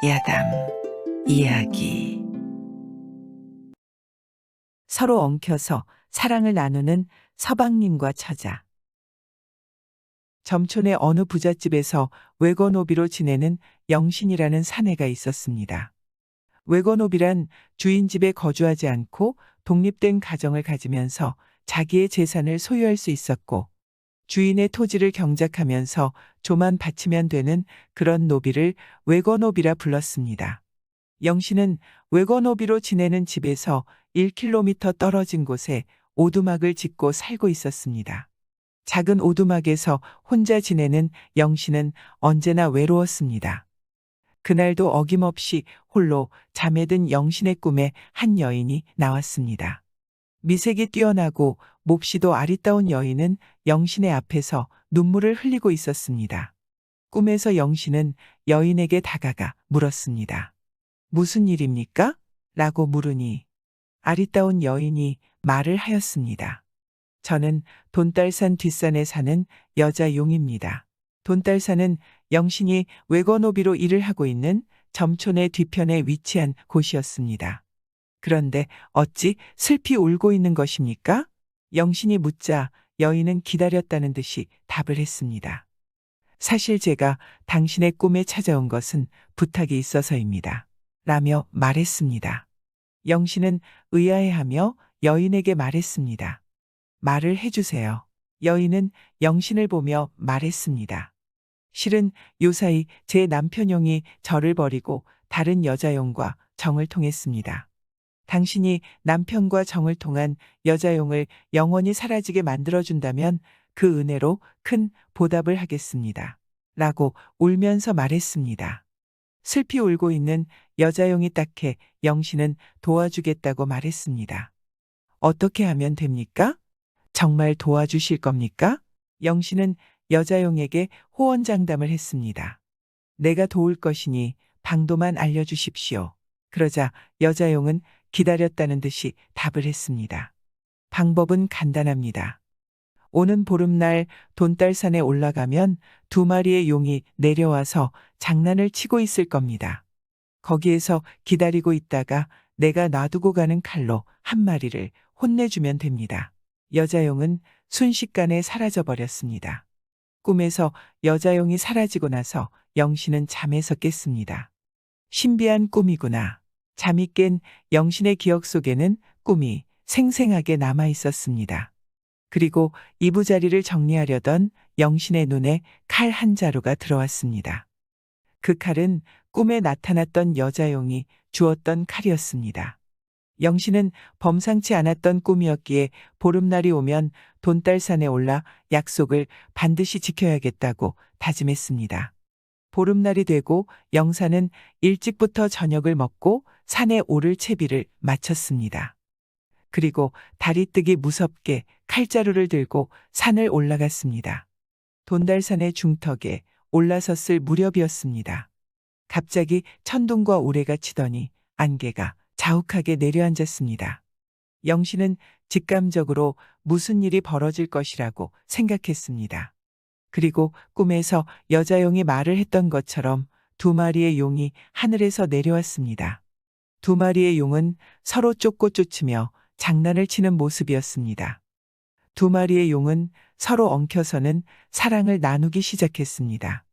야담 이야기. 서로 엉켜서 사랑을 나누는 서방님과 처자. 점촌의 어느 부잣집에서 외거노비로 지내는 영신이라는 사내가 있었습니다. 외거노비란 주인 집에 거주하지 않고 독립된 가정을 가지면서 자기의 재산을 소유할 수 있었고, 주인의 토지를 경작하면서 조만 바치면 되는 그런 노비를 외거노비라 불렀습니다. 영신은 외거노비로 지내는 집에서 1km 떨어진 곳에 오두막을 짓고 살고 있었습니다. 작은 오두막에서 혼자 지내는 영신은 언제나 외로웠습니다. 그날도 어김없이 홀로 잠에 든 영신의 꿈에 한 여인이 나왔습니다. 미색이 뛰어나고 몹시도 아리따운 여인은 영신의 앞에서 눈물을 흘리고 있었습니다. 꿈에서 영신은 여인에게 다가가 물었습니다. 무슨 일입니까? 라고 물으니 아리따운 여인이 말을 하였습니다. 저는 돈달산 뒷산에 사는 여자 용입니다. 돈달산은 영신이 외거노비로 일을 하고 있는 점촌의 뒤편에 위치한 곳이었습니다. 그런데 어찌 슬피 울고 있는 것입니까? 영신이 묻자 여인은 기다렸다는 듯이 답을 했습니다. 사실 제가 당신의 꿈에 찾아온 것은 부탁이 있어서입니다. 라며 말했습니다. 영신은 의아해하며 여인에게 말했습니다. 말을 해주세요. 여인은 영신을 보며 말했습니다. 실은 요사이 제 남편용이 저를 버리고 다른 여자용과 정을 통했습니다. 당신이 남편과 정을 통한 여자용을 영원히 사라지게 만들어준다면 그 은혜로 큰 보답을 하겠습니다. 라고 울면서 말했습니다. 슬피 울고 있는 여자용이 딱해 영신은 도와주겠다고 말했습니다. 어떻게 하면 됩니까? 정말 도와주실 겁니까? 영신은 여자용에게 호언장담을 했습니다. 내가 도울 것이니 방도만 알려주십시오. 그러자 여자용은 기다렸다는 듯이 답을 했습니다. 방법은 간단합니다. 오는 보름날 돈달산에 올라가면 2마리의 용이 내려와서 장난을 치고 있을 겁니다. 거기에서 기다리고 있다가 내가 놔두고 가는 칼로 1마리를 혼내주면 됩니다. 여자용은 순식간에 사라져버렸습니다. 꿈에서 여자용이 사라지고 나서 영신은 잠에서 깼습니다. 신비한 꿈이구나. 잠이 깬 영신의 기억 속에는 꿈이 생생하게 남아 있었습니다. 그리고 이부자리를 정리하려던 영신의 눈에 칼 한 자루가 들어왔습니다. 그 칼은 꿈에 나타났던 여자용이 주었던 칼이었습니다. 영신은 범상치 않았던 꿈이었기에 보름날이 오면 돈달산에 올라 약속을 반드시 지켜야겠다고 다짐했습니다. 보름날이 되고 영사는 일찍부터 저녁을 먹고 산에 오를 채비를 마쳤습니다. 그리고 달이 뜨기 무섭게 칼자루를 들고 산을 올라갔습니다. 돈달산의 중턱에 올라섰을 무렵이었습니다. 갑자기 천둥과 우레가 치더니 안개가 자욱하게 내려앉았습니다. 영신은 직감적으로 무슨 일이 벌어질 것이라고 생각했습니다. 그리고 꿈에서 여자용이 말을 했던 것처럼 2마리의 용이 하늘에서 내려왔습니다. 2마리의 용은 서로 쫓고 쫓으며 장난을 치는 모습이었습니다. 2마리의 용은 서로 엉켜서는 사랑을 나누기 시작했습니다.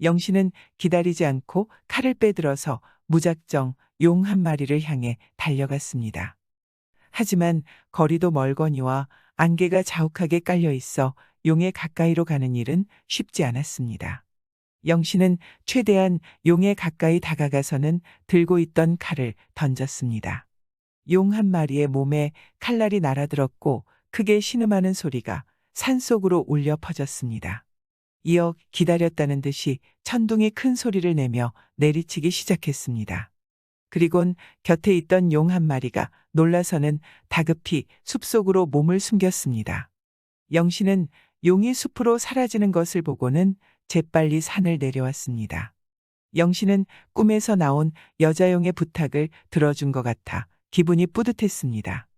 영신은 기다리지 않고 칼을 빼들어서 무작정 용 1마리를 향해 달려갔습니다. 하지만 거리도 멀거니와 안개가 자욱하게 깔려 있어 용의 가까이로 가는 일은 쉽지 않았습니다. 영신은 최대한 용에 가까이 다가가서는 들고 있던 칼을 던졌습니다. 용 1마리의 몸에 칼날이 날아들었고 크게 신음하는 소리가 산속으로 울려 퍼졌습니다. 이어 기다렸다는 듯이 천둥이 큰 소리를 내며 내리치기 시작했습니다. 그리곤 곁에 있던 용 1마리가 놀라서는 다급히 숲속으로 몸을 숨겼습니다. 영신은 용이 숲으로 사라지는 것을 보고는 재빨리 산을 내려왔습니다. 영신은 꿈에서 나온 여자용의 부탁을 들어준 것 같아 기분이 뿌듯했습니다.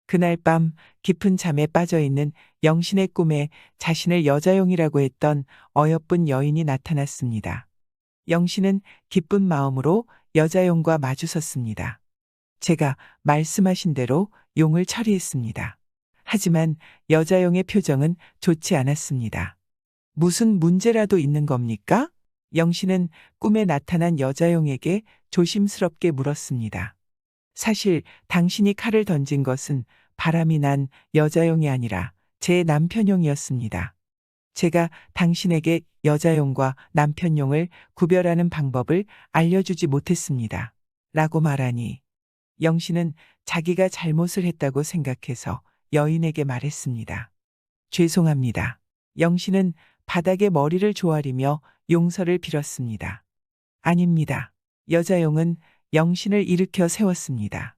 그날 밤 깊은 잠에 빠져 있는 영신의 꿈에 자신을 여자용이라고 했던 어여쁜 여인이 나타났습니다. 영신은 기쁜 마음으로 여자용과 마주섰습니다. 제가 말씀하신 대로 용을 처리했습니다. 하지만 여자용의 표정은 좋지 않았습니다. 무슨 문제라도 있는 겁니까? 영신은 꿈에 나타난 여자용에게 조심스럽게 물었습니다. 사실 당신이 칼을 던진 것은 바람이 난 여자용이 아니라 제 남편용이었습니다. 제가 당신에게 여자용과 남편용을 구별하는 방법을 알려주지 못했습니다. 라고 말하니 영신은 자기가 잘못을 했다고 생각해서 여인에게 말했습니다. 죄송합니다. 영신은 바닥에 머리를 조아리며 용서를 빌었습니다. 아닙니다. 여자용은 영신을 일으켜 세웠습니다.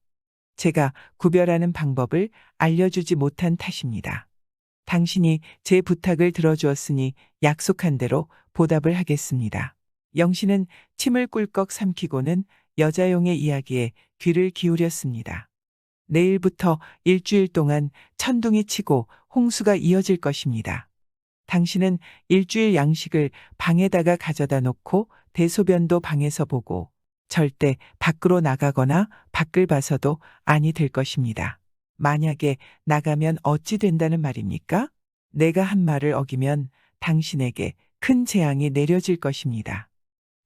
제가 구별하는 방법을 알려주지 못한 탓입니다. 당신이 제 부탁을 들어주었으니 약속한 대로 보답을 하겠습니다. 영신은 침을 꿀꺽 삼키고는 여자용의 이야기에 귀를 기울였습니다. 내일부터 일주일 동안 천둥이 치고 홍수가 이어질 것입니다. 당신은 일주일 양식을 방에다가 가져다 놓고 대소변도 방에서 보고 절대 밖으로 나가거나 밖을 봐서도 아니 될 것입니다. 만약에 나가면 어찌 된다는 말입니까? 내가 한 말을 어기면 당신에게 큰 재앙이 내려질 것입니다.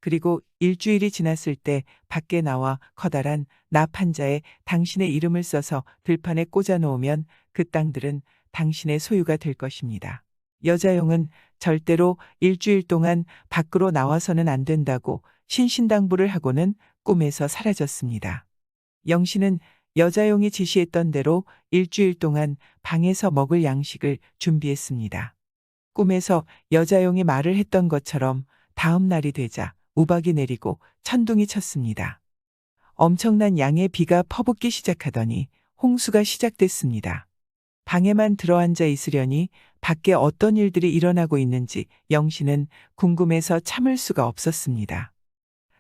그리고 일주일이 지났을 때 밖에 나와 커다란 납 한자에 당신의 이름을 써서 들판에 꽂아 놓으면 그 땅들은 당신의 소유가 될 것입니다. 여자용은 절대로 일주일 동안 밖으로 나와서는 안 된다고 신신당부를 하고는 꿈에서 사라졌습니다. 영신은 여자용이 지시했던 대로 일주일 동안 방에서 먹을 양식을 준비했습니다. 꿈에서 여자용이 말을 했던 것처럼 다음 날이 되자 우박이 내리고 천둥이 쳤습니다. 엄청난 양의 비가 퍼붓기 시작하더니 홍수가 시작됐습니다. 방에만 들어앉아 있으려니 밖에 어떤 일들이 일어나고 있는지 영신은 궁금해서 참을 수가 없었습니다.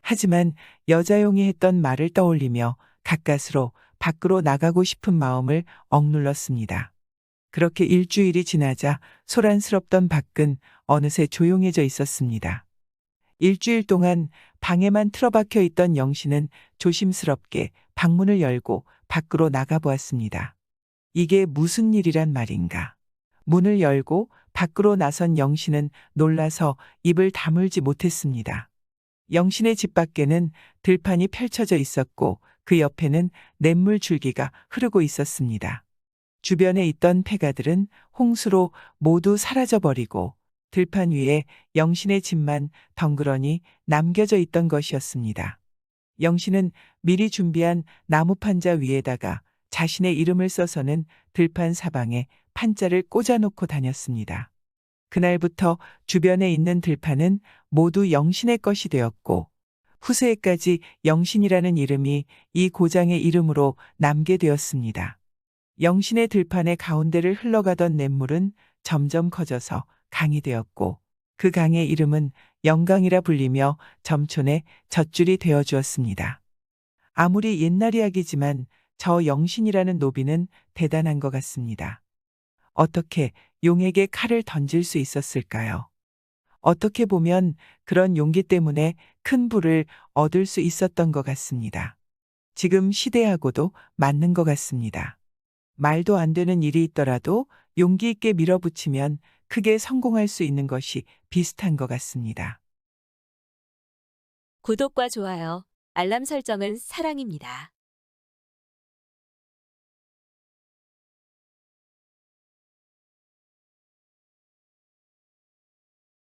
하지만 여자용이 했던 말을 떠올리며 가까스로 밖으로 나가고 싶은 마음을 억눌렀습니다. 그렇게 일주일이 지나자 소란스럽던 밖은 어느새 조용해져 있었습니다. 일주일 동안 방에만 틀어박혀 있던 영신은 조심스럽게 방문을 열고 밖으로 나가보았습니다. 이게 무슨 일이란 말인가. 문을 열고 밖으로 나선 영신은 놀라서 입을 다물지 못했습니다. 영신의 집 밖에는 들판이 펼쳐져 있었고 그 옆에는 냇물 줄기가 흐르고 있었습니다. 주변에 있던 폐가들은 홍수로 모두 사라져버리고 들판 위에 영신의 집만 덩그러니 남겨져 있던 것이었습니다. 영신은 미리 준비한 나무 판자 위에다가 자신의 이름을 써서는 들판 사방에 판자를 꽂아놓고 다녔습니다. 그날부터 주변에 있는 들판은 모두 영신의 것이 되었고 후세에까지 영신이라는 이름이 이 고장의 이름으로 남게 되었습니다. 영신의 들판의 가운데를 흘러가던 냇물은 점점 커져서 강이 되었고 그 강의 이름은 영강이라 불리며 점촌의 젖줄이 되어 주었습니다. 아무리 옛날 이야기지만 저 영신이라는 노비는 대단한 것 같습니다. 어떻게 용에게 칼을 던질 수 있었을까요? 어떻게 보면 그런 용기 때문에 큰 부를 얻을 수 있었던 것 같습니다. 지금 시대하고도 맞는 것 같습니다. 말도 안 되는 일이 있더라도 용기 있게 밀어붙이면 크게 성공할 수 있는 것이 비슷한 것 같습니다. 구독과 좋아요, 알람 설정은 사랑입니다.